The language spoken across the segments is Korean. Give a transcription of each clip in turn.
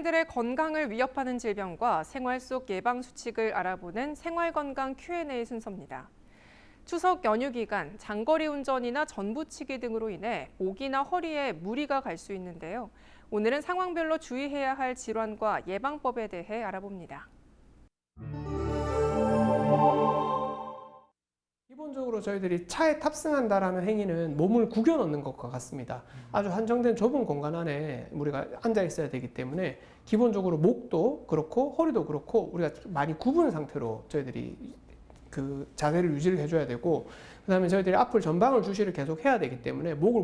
국민들의 건강을 위협하는 질병과 생활 속 예방 수칙을 알아보는 생활건강 Q&A 순서입니다. 추석 연휴 기간 장거리 운전이나 전부치기 등으로 인해 목이나 허리에 무리가 갈 수 있는데요. 오늘은 상황별로 주의해야 할 질환과 예방법에 대해 알아봅니다. 기본적으로 저희들이 차에 탑승한다라는 행위는 몸을 구겨 넣는 것과 같습니다. 아주 한정된 좁은 공간 안에 우리가 앉아 있어야 되기 때문에 기본적으로 목도 그렇고 허리도 그렇고 우리가 많이 굽은 상태로 저희들이 그 자세를 유지를 해줘야 되고, 그 다음에 저희들이 앞을 전방을 주시를 계속 해야 되기 때문에 목을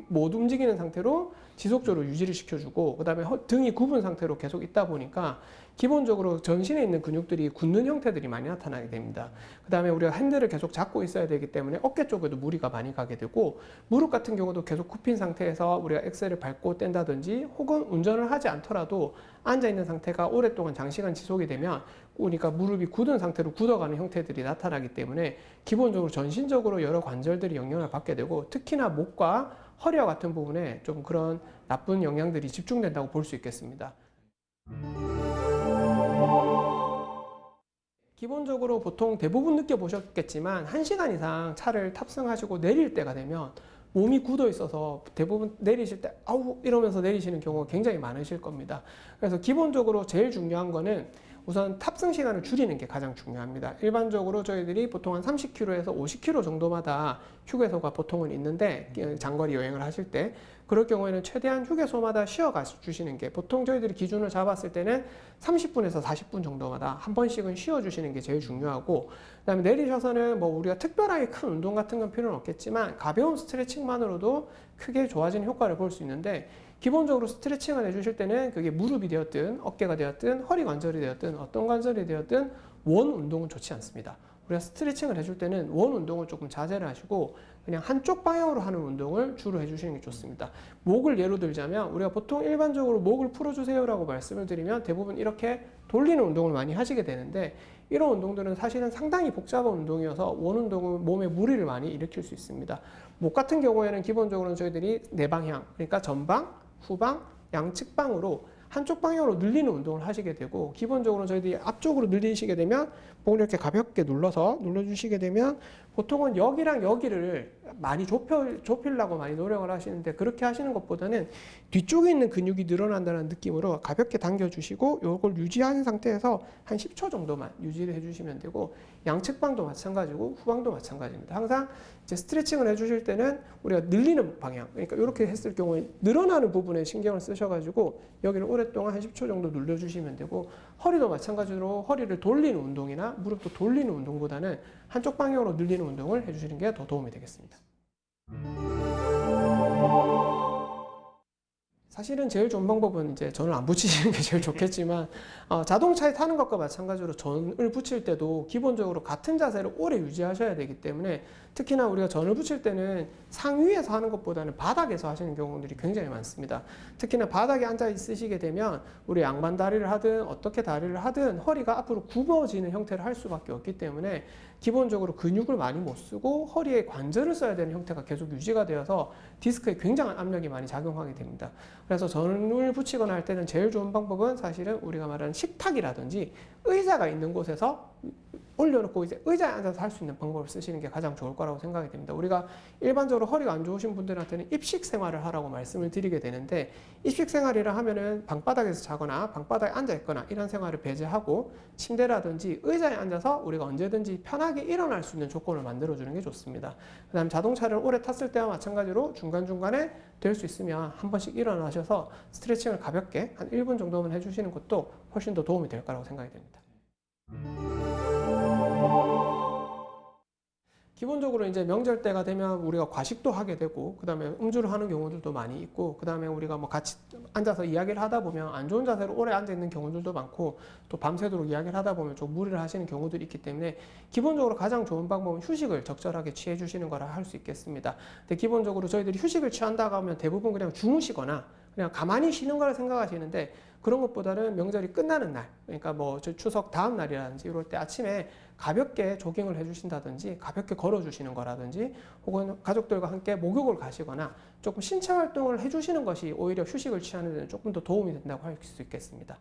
못 움직이는 상태로 지속적으로 유지를 시켜주고, 그 다음에 등이 굽은 상태로 계속 있다 보니까 기본적으로 전신에 있는 근육들이 굳는 형태들이 많이 나타나게 됩니다. 그 다음에 우리가 핸들을 계속 잡고 있어야 되기 때문에 어깨 쪽에도 무리가 많이 가게 되고, 무릎 같은 경우도 계속 굽힌 상태에서 우리가 엑셀을 밟고 뗀다든지 혹은 운전을 하지 않더라도 앉아있는 상태가 오랫동안 장시간 지속이 되면 그러니까 무릎이 굳은 상태로 굳어가는 형태들이 나타나기 때문에 기본적으로 전신적으로 여러 관절들이 영향을 받게 되고, 특히나 목과 허리와 같은 부분에 좀 그런 나쁜 영향들이 집중된다고 볼 수 있겠습니다. 기본적으로 보통 대부분 느껴보셨겠지만 1시간 이상 차를 탑승하시고 내릴 때가 되면 몸이 굳어 있어서 대부분 내리실 때 아우 이러면서 내리시는 경우가 굉장히 많으실 겁니다. 그래서 기본적으로 제일 중요한 거는 우선 탑승 시간을 줄이는 게 가장 중요합니다. 일반적으로 저희들이 보통 한 30km에서 50km 정도마다 휴게소가 보통은 있는데, 장거리 여행을 하실 때 그럴 경우에는 최대한 휴게소마다 쉬어가 주시는 게, 보통 저희들이 기준을 잡았을 때는 30분에서 40분 정도마다 한 번씩은 쉬어 주시는 게 제일 중요하고, 그 다음에 내리셔서는 뭐 우리가 특별하게 큰 운동 같은 건 필요는 없겠지만 가벼운 스트레칭만으로도 크게 좋아지는 효과를 볼 수 있는데, 기본적으로 스트레칭을 해주실 때는 그게 무릎이 되었든 어깨가 되었든 허리 관절이 되었든 어떤 관절이 되었든 원 운동은 좋지 않습니다. 우리가 스트레칭을 해줄 때는 원 운동을 조금 자제를 하시고 그냥 한쪽 방향으로 하는 운동을 주로 해주시는 게 좋습니다. 목을 예로 들자면 우리가 보통 일반적으로 목을 풀어주세요라고 말씀을 드리면 대부분 이렇게 돌리는 운동을 많이 하시게 되는데, 이런 운동들은 사실은 상당히 복잡한 운동이어서 원 운동은 몸에 무리를 많이 일으킬 수 있습니다. 목 같은 경우에는 기본적으로 저희들이 네 방향, 그러니까 전방, 후방, 양측방으로 한쪽 방향으로 늘리는 운동을 하시게 되고, 기본적으로 저희들이 앞쪽으로 늘리시게 되면 목을 이렇게 가볍게 눌러주시게 되면 보통은 여기랑 여기를 많이 좁히려고 많이 노력을 하시는데, 그렇게 하시는 것보다는 뒤쪽에 있는 근육이 늘어난다는 느낌으로 가볍게 당겨주시고 이걸 유지하는 상태에서 한 10초 정도만 유지를 해주시면 되고, 양측방도 마찬가지고 후방도 마찬가지입니다. 항상 이제 스트레칭을 해주실 때는 우리가 늘리는 방향, 그러니까 이렇게 했을 경우에 늘어나는 부분에 신경을 쓰셔가지고 여기를 오랫동안 한 10초 정도 눌러주시면 되고, 허리도 마찬가지로 허리를 돌리는 운동이나 무릎도 돌리는 운동보다는 한쪽 방향으로 늘리는 운동을 해주시는 게 더 도움이 되겠습니다. 사실은 제일 좋은 방법은 이제 전을 안 붙이시는 게 제일 좋겠지만, 자동차에 타는 것과 마찬가지로 전을 붙일 때도 기본적으로 같은 자세를 오래 유지하셔야 되기 때문에, 특히나 우리가 전을 붙일 때는 상위에서 하는 것보다는 바닥에서 하시는 경우들이 굉장히 많습니다. 특히나 바닥에 앉아 있으시게 되면 우리 양반 다리를 하든 어떻게 다리를 하든 허리가 앞으로 굽어지는 형태를 할 수밖에 없기 때문에 기본적으로 근육을 많이 못 쓰고 허리에 관절을 써야 되는 형태가 계속 유지가 되어서 디스크에 굉장한 압력이 많이 작용하게 됩니다. 그래서 전을 붙이거나 할 때는 제일 좋은 방법은 사실은 우리가 말하는 식탁이라든지 의자가 있는 곳에서 올려놓고 이제 의자에 앉아서 할 수 있는 방법을 쓰시는 게 가장 좋을 거라고 생각이 됩니다. 우리가 일반적으로 허리가 안 좋으신 분들한테는 입식 생활을 하라고 말씀을 드리게 되는데, 입식 생활이라 하면은 방바닥에서 자거나 방바닥에 앉아 있거나 이런 생활을 배제하고 침대라든지 의자에 앉아서 우리가 언제든지 편하게 일어날 수 있는 조건을 만들어 주는 게 좋습니다. 그 다음 자동차를 오래 탔을 때와 마찬가지로 중간중간에 될 수 있으면 한 번씩 일어나셔서 스트레칭을 가볍게 한 1분 정도만 해주시는 것도 훨씬 더 도움이 될 거라고 생각이 됩니다. 기본적으로 이제 명절 때가 되면 우리가 과식도 하게 되고, 그 다음에 음주를 하는 경우들도 많이 있고, 그 다음에 우리가 뭐 같이 앉아서 이야기를 하다 보면 안 좋은 자세로 오래 앉아 있는 경우들도 많고, 또 밤새도록 이야기를 하다 보면 좀 무리를 하시는 경우들이 있기 때문에 기본적으로 가장 좋은 방법은 휴식을 적절하게 취해 주시는 거라 할 수 있겠습니다. 근데 기본적으로 저희들이 휴식을 취한다고 하면 대부분 그냥 주무시거나 그냥 가만히 쉬는 거라 생각하시는데, 그런 것보다는 명절이 끝나는 날, 그러니까 뭐 추석 다음 날이라든지 이럴 때 아침에 가볍게 조깅을 해주신다든지 가볍게 걸어주시는 거라든지 혹은 가족들과 함께 목욕을 가시거나 조금 신체 활동을 해주시는 것이 오히려 휴식을 취하는 데는 조금 더 도움이 된다고 할 수 있겠습니다.